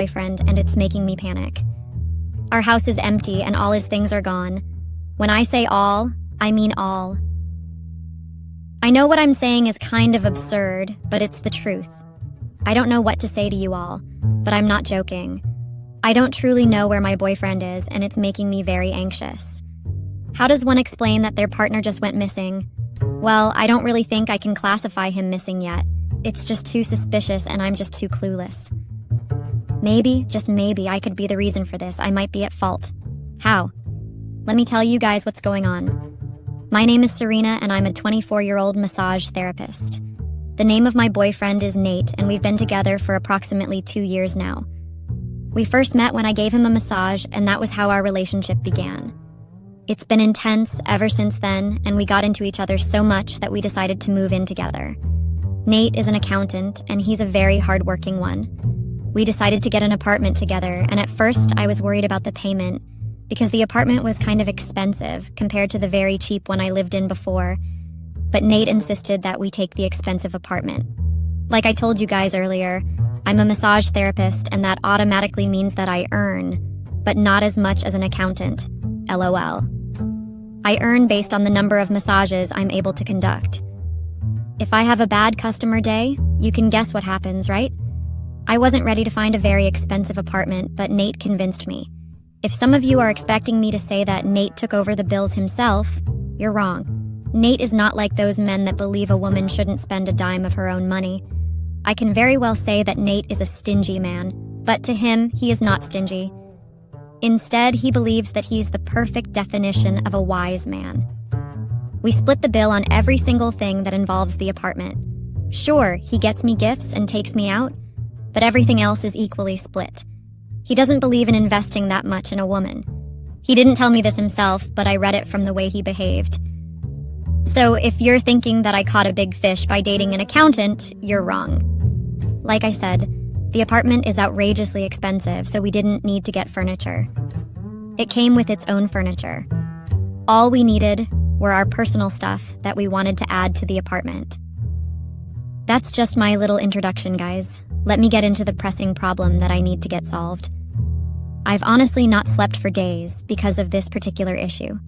boyfriend, and it's making me panic. Our house is empty and all his things are gone. When I say all, I mean all. I know what I'm saying is kind of absurd, but it's the truth. I don't know what to say to you all, but I'm not joking. I don't truly know where my boyfriend is, and it's making me very anxious. How does one explain that their partner just went missing? Well, I don't really think I can classify him missing yet. It's just too suspicious and I'm just too clueless. Maybe, just maybe, I could be the reason for this. I might be at fault. How? Let me tell you guys what's going on. My name is Serena and I'm a 24-year-old massage therapist. The name of my boyfriend is Nate and we've been together for approximately 2 years now. We first met when I gave him a massage and that was how our relationship began. It's been intense ever since then, and we got into each other so much that we decided to move in together. Nate is an accountant, and he's a very hardworking one. We decided to get an apartment together, and at first I was worried about the payment because the apartment was kind of expensive compared to the very cheap one I lived in before, but Nate insisted that we take the expensive apartment. Like I told you guys earlier, I'm a massage therapist, and that automatically means that I earn, but not as much as an accountant. LOL. I earn based on the number of massages I'm able to conduct. If I have a bad customer day, you can guess what happens, right? I wasn't ready to find a very expensive apartment, but Nate convinced me. If some of you are expecting me to say that Nate took over the bills himself, you're wrong. Nate is not like those men that believe a woman shouldn't spend a dime of her own money. I can very well say that Nate is a stingy man, but to him, he is not stingy. Instead, he believes that he's the perfect definition of a wise man. We split the bill on every single thing that involves the apartment. Sure, he gets me gifts and takes me out, but everything else is equally split. He doesn't believe in investing that much in a woman. He didn't tell me this himself, but I read it from the way he behaved. So if you're thinking that I caught a big fish by dating an accountant, you're wrong. Like I said, the apartment is outrageously expensive, so we didn't need to get furniture. It came with its own furniture. All we needed were our personal stuff that we wanted to add to the apartment. That's just my little introduction, guys. Let me get into the pressing problem that I need to get solved. I've honestly not slept for days because of this particular issue.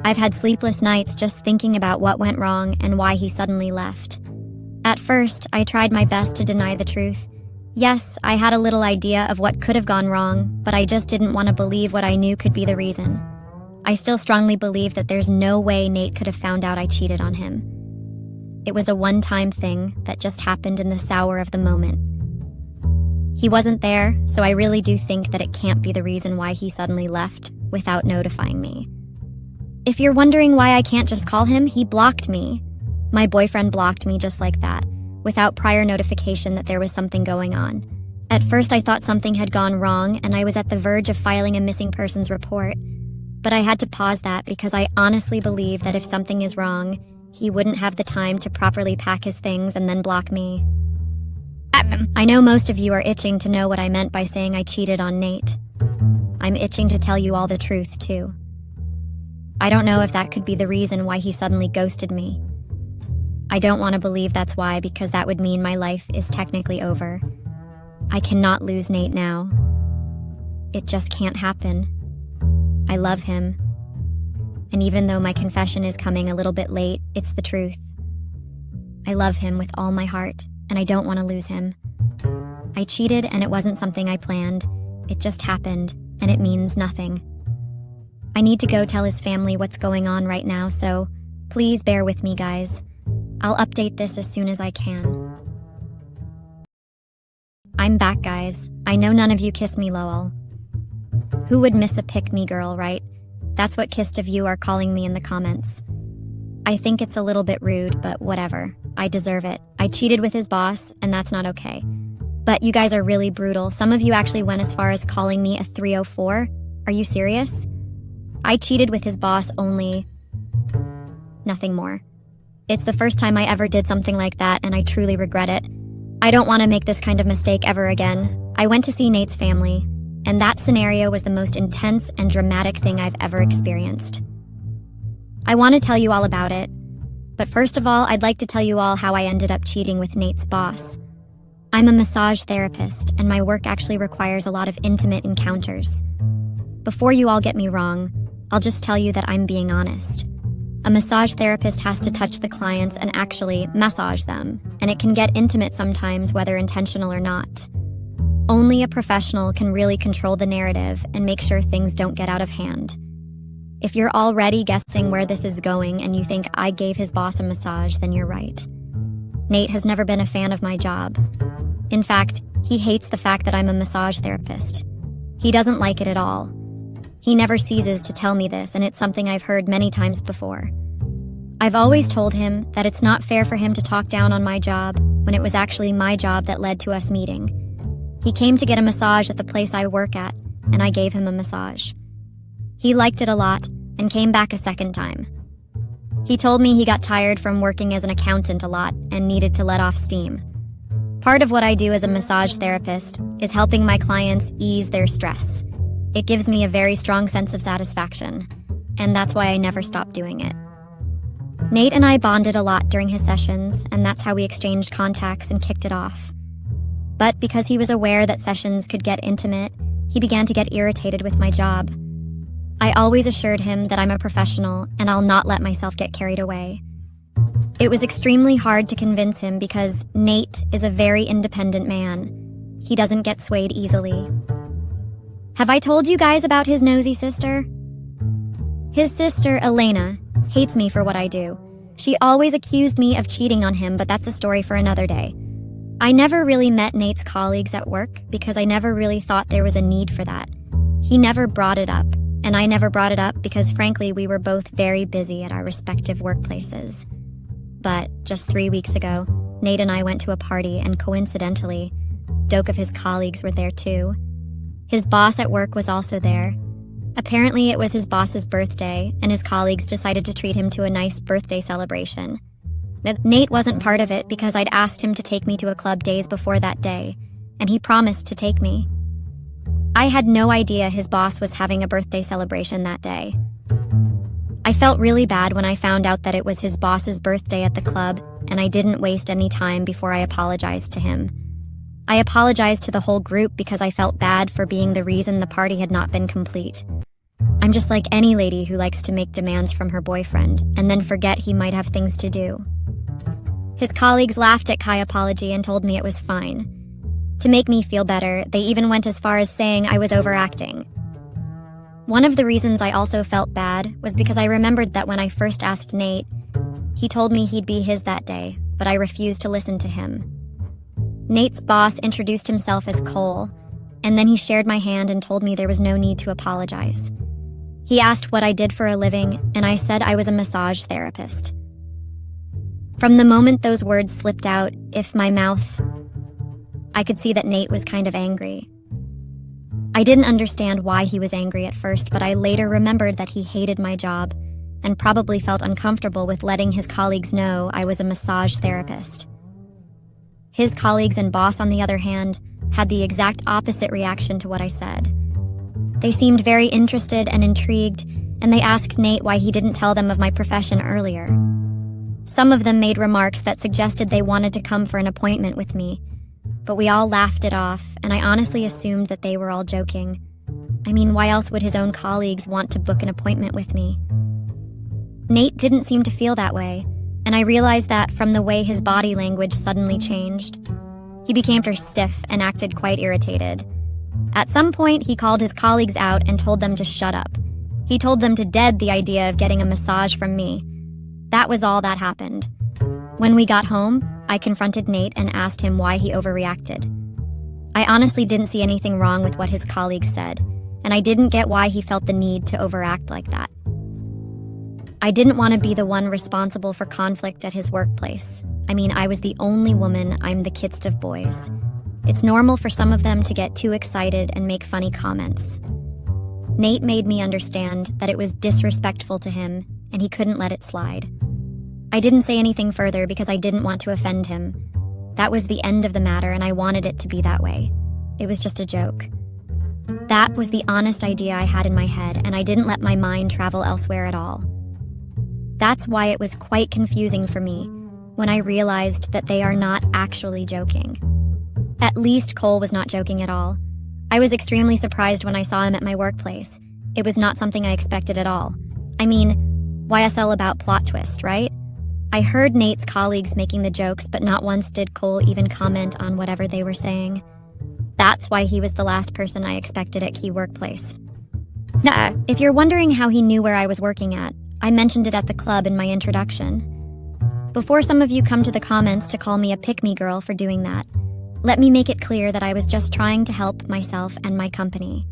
I've had sleepless nights just thinking about what went wrong and why he suddenly left. At first, I tried my best to deny the truth. Yes, I had a little idea of what could have gone wrong, but I just didn't want to believe what I knew could be the reason. I still strongly believe that there's no way Nate could have found out I cheated on him. It was a one-time thing that just happened in the sour of the moment. He wasn't there, so I really do think that it can't be the reason why he suddenly left without notifying me. If you're wondering why I can't just call him, he blocked me. My boyfriend blocked me just like that, without prior notification that there was something going on. At first I thought something had gone wrong and I was at the verge of filing a missing persons report, but I had to pause that because I honestly believe that if something is wrong, he wouldn't have the time to properly pack his things and then block me. I know most of you are itching to know what I meant by saying I cheated on Nate. I'm itching to tell you all the truth, too. I don't know if that could be the reason why he suddenly ghosted me. I don't want to believe that's why, because that would mean my life is technically over. I cannot lose Nate now. It just can't happen. I love him. And even though my confession is coming a little bit late, it's the truth. I love him with all my heart, and I don't want to lose him. I cheated, and it wasn't something I planned. It just happened, and it means nothing. I need to go tell his family what's going on right now, so please bear with me, guys. I'll update this as soon as I can. I'm back, guys. I know none of you kiss me, lol. Who would miss a pick-me girl, right? That's what kissed of you are calling me in the comments. I think it's a little bit rude, but whatever. I deserve it. I cheated with his boss, and that's not okay. But you guys are really brutal. Some of you actually went as far as calling me a 304. Are you serious? I cheated with his boss only. Nothing more. It's the first time I ever did something like that, and I truly regret it. I don't want to make this kind of mistake ever again. I went to see Nate's family, and that scenario was the most intense and dramatic thing I've ever experienced. I want to tell you all about it, but first of all, I'd like to tell you all how I ended up cheating with Nate's boss. I'm a massage therapist, and my work actually requires a lot of intimate encounters. Before you all get me wrong, I'll just tell you that I'm being honest. A massage therapist has to touch the clients and actually massage them, and it can get intimate sometimes, whether intentional or not. Only a professional can really control the narrative and make sure things don't get out of hand. If you're already guessing where this is going and you think I gave his boss a massage, then you're right. Nate has never been a fan of my job. In fact, he hates the fact that I'm a massage therapist. He doesn't like it at all. He never ceases to tell me this, and it's something I've heard many times before. I've always told him that it's not fair for him to talk down on my job when it was actually my job that led to us meeting. He came to get a massage at the place I work at, and I gave him a massage. He liked it a lot and came back a second time. He told me he got tired from working as an accountant a lot and needed to let off steam. Part of what I do as a massage therapist is helping my clients ease their stress. It gives me a very strong sense of satisfaction, and that's why I never stopped doing it. Nate and I bonded a lot during his sessions, and that's how we exchanged contacts and kicked it off. But because he was aware that sessions could get intimate, he began to get irritated with my job. I always assured him that I'm a professional and I'll not let myself get carried away. It was extremely hard to convince him because Nate is a very independent man. He doesn't get swayed easily. Have I told you guys about his nosy sister? His sister, Elena, hates me for what I do. She always accused me of cheating on him, but that's a story for another day. I never really met Nate's colleagues at work because I never really thought there was a need for that. He never brought it up, and I never brought it up because frankly we were both very busy at our respective workplaces. But just 3 weeks ago, Nate and I went to a party, and coincidentally, dope of his colleagues were there too. His boss at work was also there. Apparently it was his boss's birthday, and his colleagues decided to treat him to a nice birthday celebration. Nate wasn't part of it because I'd asked him to take me to a club days before that day, and he promised to take me. I had no idea his boss was having a birthday celebration that day. I felt really bad when I found out that it was his boss's birthday at the club, and I didn't waste any time before I apologized to him. I apologized to the whole group because I felt bad for being the reason the party had not been complete. I'm just like any lady who likes to make demands from her boyfriend and then forget he might have things to do. His colleagues laughed at Kai's apology and told me it was fine. To make me feel better, they even went as far as saying I was overacting. One of the reasons I also felt bad was because I remembered that when I first asked Nate, he told me he'd be his that day, but I refused to listen to him. Nate's boss introduced himself as Cole, and then he shared my hand and told me there was no need to apologize. He asked what I did for a living, and I said I was a massage therapist. From the moment those words slipped out, I could see that Nate was kind of angry. I didn't understand why he was angry at first, but I later remembered that he hated my job and probably felt uncomfortable with letting his colleagues know I was a massage therapist. His colleagues and boss, on the other hand, had the exact opposite reaction to what I said. They seemed very interested and intrigued, and they asked Nate why he didn't tell them of my profession earlier. Some of them made remarks that suggested they wanted to come for an appointment with me, but we all laughed it off, and I honestly assumed that they were all joking. I mean, why else would his own colleagues want to book an appointment with me? Nate didn't seem to feel that way, and I realized that from the way his body language suddenly changed. He became stiff and acted quite irritated. At some point, he called his colleagues out and told them to shut up. He told them to dead the idea of getting a massage from me. That was all that happened. When we got home, I confronted Nate and asked him why he overreacted. I honestly didn't see anything wrong with what his colleagues said, and I didn't get why he felt the need to overact like that. I didn't want to be the one responsible for conflict at his workplace. I mean, I was the only woman, I'm the kidst of boys. It's normal for some of them to get too excited and make funny comments. Nate made me understand that it was disrespectful to him, and he couldn't let it slide. I didn't say anything further because I didn't want to offend him. That was the end of the matter, and I wanted it to be that way. It was just a joke. That was the honest idea I had in my head, and I didn't let my mind travel elsewhere at all. That's why it was quite confusing for me when I realized that they are not actually joking. At least Cole was not joking at all. I was extremely surprised when I saw him at my workplace. It was not something I expected at all. I mean, YSL about plot twist, right? I heard Nate's colleagues making the jokes, but not once did Cole even comment on whatever they were saying. That's why he was the last person I expected at Key Workplace. If you're wondering how he knew where I was working at, I mentioned it at the club in my introduction. Before some of you come to the comments to call me a pick-me girl for doing that, let me make it clear that I was just trying to help myself and my company.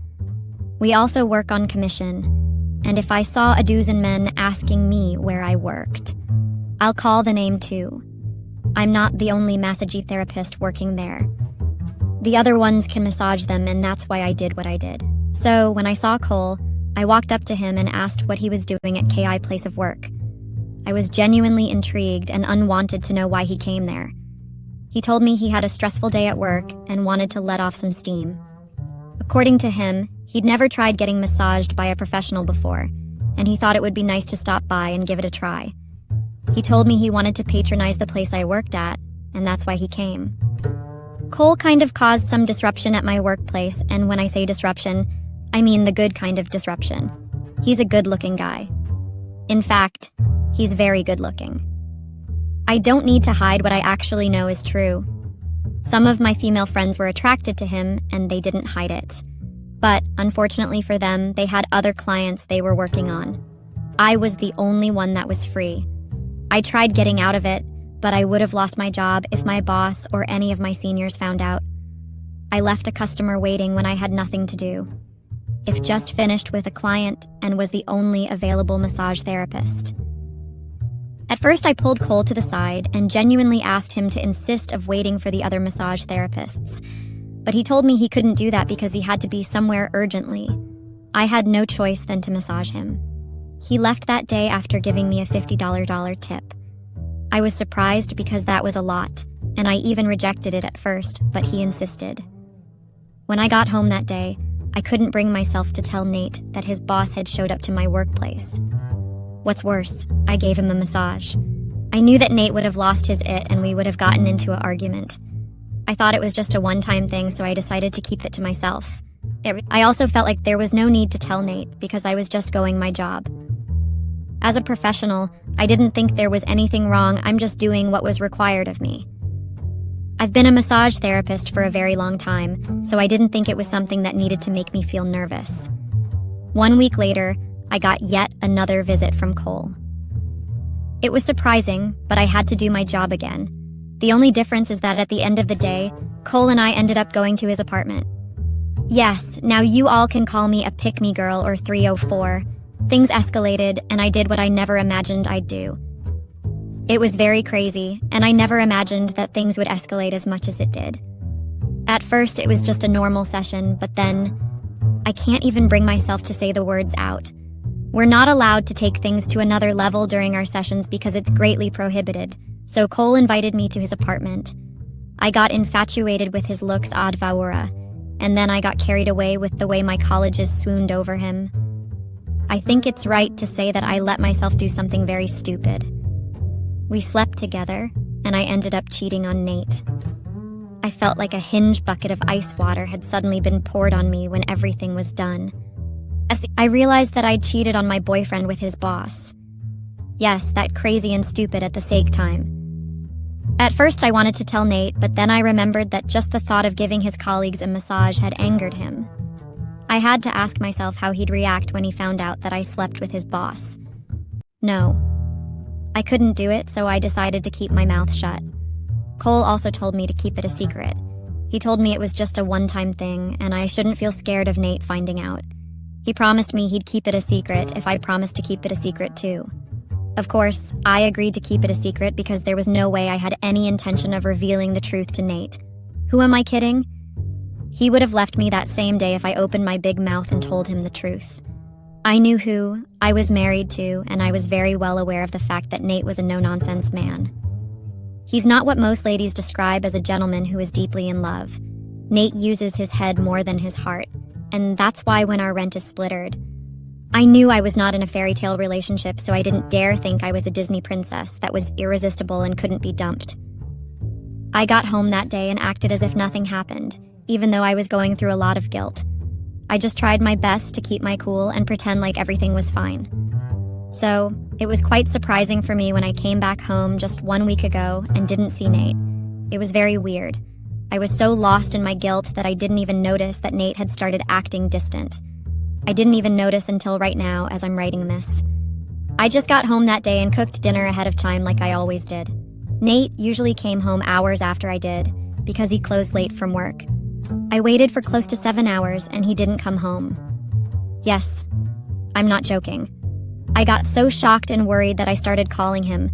We also work on commission, and if I saw a dozen men asking me where I worked, I'll call the name too. I'm not the only massage therapist working there. The other ones can massage them, and that's why I did what I did. So when I saw Cole, I walked up to him and asked what he was doing at KI place of work. I was genuinely intrigued and unwanted to know why he came there. He told me he had a stressful day at work and wanted to let off some steam. According to him, he'd never tried getting massaged by a professional before, and he thought it would be nice to stop by and give it a try. He told me he wanted to patronize the place I worked at, and that's why he came. Cole kind of caused some disruption at my workplace, and when I say disruption, I mean the good kind of disruption. He's a good-looking guy. In fact, he's very good-looking. I don't need to hide what I actually know is true. Some of my female friends were attracted to him, and they didn't hide it. But, unfortunately for them, they had other clients they were working on. I was the only one that was free. I tried getting out of it, but I would have lost my job if my boss or any of my seniors found out. I left a customer waiting when I had nothing to do. If just finished with a client and was the only available massage therapist. At first, I pulled Cole to the side and genuinely asked him to insist of waiting for the other massage therapists. But he told me he couldn't do that because he had to be somewhere urgently. I had no choice than to massage him. He left that day after giving me a $50 tip. I was surprised because that was a lot, and I even rejected it at first, but he insisted. When I got home that day, I couldn't bring myself to tell Nate that his boss had showed up to my workplace. What's worse, I gave him a massage. I knew that Nate would have lost his it and we would have gotten into an argument. I thought it was just a one-time thing, so I decided to keep it to myself. I also felt like there was no need to tell Nate because I was just going my job. As a professional, I didn't think there was anything wrong, I'm just doing what was required of me. I've been a massage therapist for a very long time, so I didn't think it was something that needed to make me feel nervous. 1 week later, I got yet another visit from Cole. It was surprising, but I had to do my job again. The only difference is that at the end of the day, Cole and I ended up going to his apartment. Yes, now you all can call me a pick-me girl or 304. Things escalated, and I did what I never imagined I'd do. It was very crazy, and I never imagined that things would escalate as much as it did. At first, it was just a normal session, but then I can't even bring myself to say the words out. We're not allowed to take things to another level during our sessions because it's greatly prohibited, so Cole invited me to his apartment. I got infatuated with his looks IDOWorkherelady, and then I got carried away with the way my colleges swooned over him. I think it's right to say that I let myself do something very stupid. We slept together, and I ended up cheating on Nate. I felt like a hinge bucket of ice water had suddenly been poured on me when everything was done. I realized that I'd cheated on my boyfriend with his boss. Yes, that crazy and stupid at the same time. At first I wanted to tell Nate, but then I remembered that just the thought of giving his colleagues a massage had angered him. I had to ask myself how he'd react when he found out that I slept with his boss. No. I couldn't do it, so I decided to keep my mouth shut. Cole also told me to keep it a secret. He told me it was just a one-time thing, and I shouldn't feel scared of Nate finding out. He promised me he'd keep it a secret if I promised to keep it a secret too. Of course, I agreed to keep it a secret because there was no way I had any intention of revealing the truth to Nate. Who am I kidding? He would have left me that same day if I opened my big mouth and told him the truth. I knew who I was married to, and I was very well aware of the fact that Nate was a no-nonsense man. He's not what most ladies describe as a gentleman who is deeply in love. Nate uses his head more than his heart, and that's why when our rent is splittered. I knew I was not in a fairy tale relationship, so I didn't dare think I was a Disney princess that was irresistible and couldn't be dumped. I got home that day and acted as if nothing happened, even though I was going through a lot of guilt. I just tried my best to keep my cool and pretend like everything was fine. So, it was quite surprising for me when I came back home just 1 week ago and didn't see Nate. It was very weird. I was so lost in my guilt that I didn't even notice that Nate had started acting distant. I didn't even notice until right now as I'm writing this. I just got home that day and cooked dinner ahead of time like I always did. Nate usually came home hours after I did, because he closed late from work. I waited for close to 7 hours and he didn't come home. Yes, I'm not joking. I got so shocked and worried that I started calling him,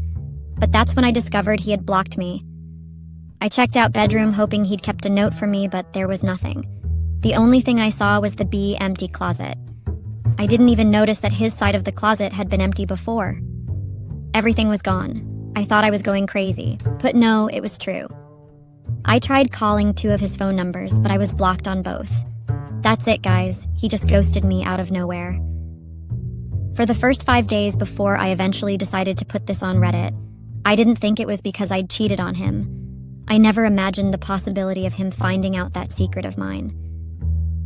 but that's when I discovered he had blocked me. I checked out bedroom hoping he'd kept a note for me, but there was nothing. The only thing I saw was the empty closet. I didn't even notice that his side of the closet had been empty before. Everything was gone. I thought I was going crazy, but no, it was true. I tried calling 2 of his phone numbers, but I was blocked on both. That's it, guys. He just ghosted me out of nowhere. For the first 5 days before I eventually decided to put this on Reddit, I didn't think it was because I'd cheated on him. I never imagined the possibility of him finding out that secret of mine.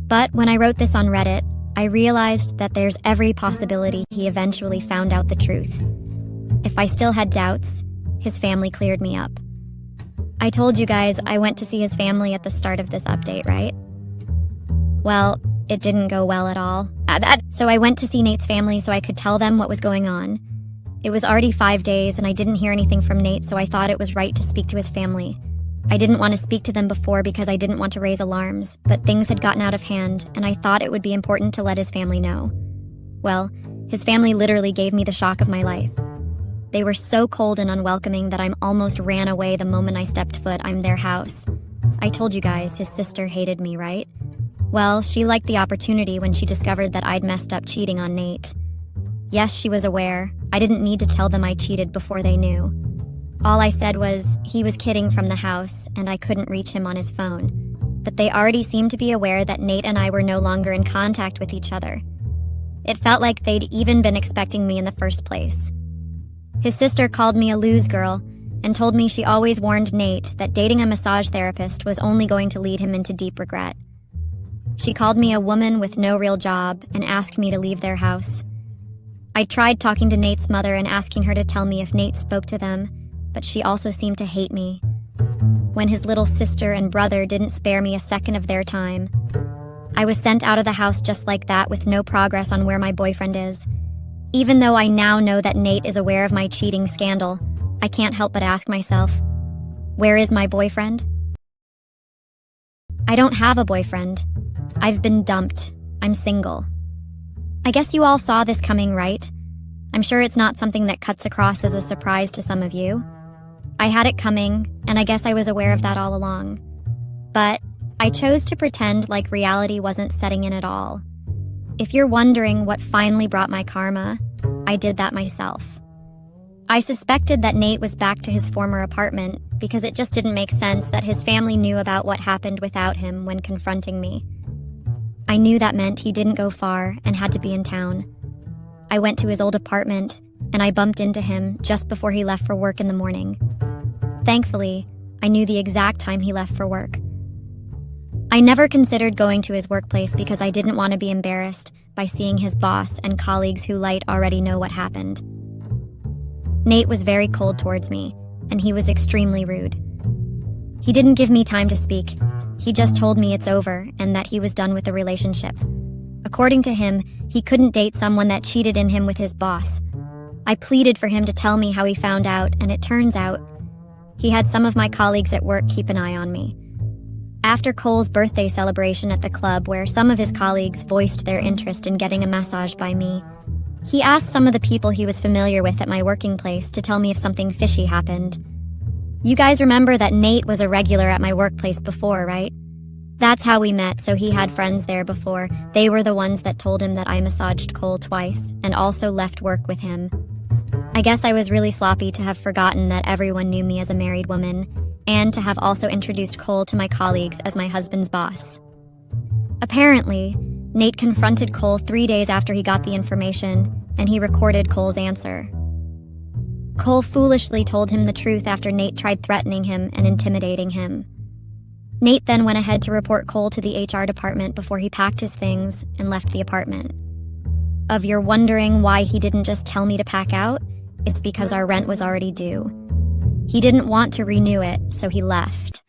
But when I wrote this on Reddit, I realized that there's every possibility he eventually found out the truth. If I still had doubts, his family cleared me up. I told you guys I went to see his family at the start of this update, right? Well, it didn't go well at all. So I went to see Nate's family so I could tell them what was going on. It was already 5 days and I didn't hear anything from Nate, so I thought it was right to speak to his family. I didn't want to speak to them before because I didn't want to raise alarms, but things had gotten out of hand and I thought it would be important to let his family know. Well, his family literally gave me the shock of my life. They were so cold and unwelcoming that I almost ran away the moment I stepped foot in their house. I told you guys his sister hated me, right? Well, she liked the opportunity when she discovered that I'd messed up cheating on Nate. Yes, she was aware. I didn't need to tell them I cheated before they knew. All I said was he was kidding from the house and I couldn't reach him on his phone. But they already seemed to be aware that Nate and I were no longer in contact with each other. It felt like they'd even been expecting me in the first place. His sister called me a lose girl and told me she always warned Nate that dating a massage therapist was only going to lead him into deep regret. She called me a woman with no real job and asked me to leave their house. I tried talking to Nate's mother and asking her to tell me if Nate spoke to them, but she also seemed to hate me. When his little sister and brother didn't spare me a second of their time. I was sent out of the house just like that with no progress on where my boyfriend is. Even though I now know that Nate is aware of my cheating scandal, I can't help but ask myself, where is my boyfriend? I don't have a boyfriend. I've been dumped. I'm single. I guess you all saw this coming, right? I'm sure it's not something that cuts across as a surprise to some of you. I had it coming, and I guess I was aware of that all along. But I chose to pretend like reality wasn't setting in at all. If you're wondering what finally brought my karma, I did that myself. I suspected that Nate was back to his former apartment because it just didn't make sense that his family knew about what happened without him when confronting me. I knew that meant he didn't go far and had to be in town. I went to his old apartment, and I bumped into him just before he left for work in the morning. Thankfully, I knew the exact time he left for work. I never considered going to his workplace because I didn't want to be embarrassed by seeing his boss and colleagues who already know what happened. Nate was very cold towards me, and he was extremely rude. He didn't give me time to speak. He just told me it's over and that he was done with the relationship. According to him, he couldn't date someone that cheated in him with his boss. I pleaded for him to tell me how he found out, and it turns out he had some of my colleagues at work keep an eye on me. After Cole's birthday celebration at the club, where some of his colleagues voiced their interest in getting a massage by me, he asked some of the people he was familiar with at my working place to tell me if something fishy happened. You guys remember that Nate was a regular at my workplace before, right? That's how we met, so he had friends there before. They were the ones that told him that I massaged Cole twice and also left work with him. I guess I was really sloppy to have forgotten that everyone knew me as a married woman, and to have also introduced Cole to my colleagues as my husband's boss. Apparently, Nate confronted Cole 3 days after he got the information, and he recorded Cole's answer. Cole foolishly told him the truth after Nate tried threatening him and intimidating him. Nate then went ahead to report Cole to the HR department before he packed his things and left the apartment. If you're wondering why he didn't just tell me to pack out, it's because our rent was already due. He didn't want to renew it, so he left.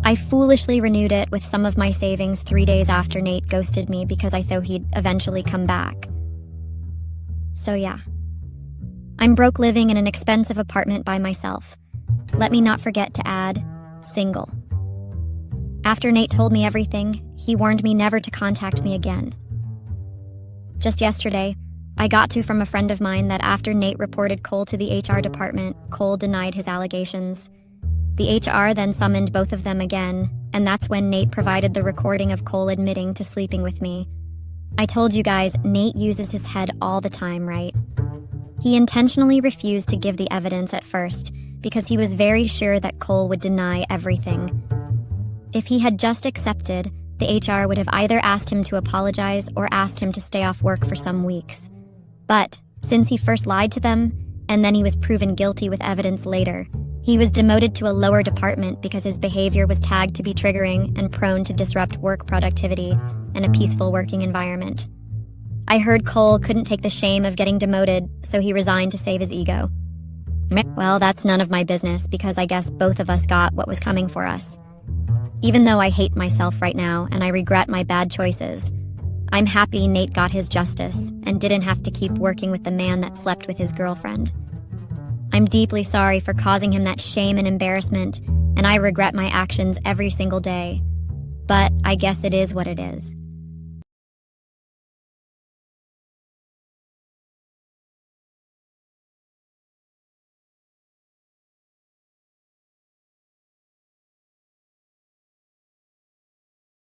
I foolishly renewed it with some of my savings 3 days after Nate ghosted me because I thought he'd eventually come back. So yeah. I'm broke living in an expensive apartment by myself. Let me not forget to add, single. After Nate told me everything, he warned me never to contact me again. Just yesterday, I got from a friend of mine that after Nate reported Cole to the HR department, Cole denied his allegations. The HR then summoned both of them again, and that's when Nate provided the recording of Cole admitting to sleeping with me. I told you guys, Nate uses his head all the time, right? He intentionally refused to give the evidence at first because he was very sure that Cole would deny everything. If he had just accepted, the HR would have either asked him to apologize or asked him to stay off work for some weeks. But since he first lied to them, and then he was proven guilty with evidence later, he was demoted to a lower department because his behavior was tagged to be triggering and prone to disrupt work productivity and a peaceful working environment. I heard Cole couldn't take the shame of getting demoted, so he resigned to save his ego. Well, that's none of my business because I guess both of us got what was coming for us. Even though I hate myself right now and I regret my bad choices, I'm happy Nate got his justice and didn't have to keep working with the man that slept with his girlfriend. I'm deeply sorry for causing him that shame and embarrassment, and I regret my actions every single day. But I guess it is what it is.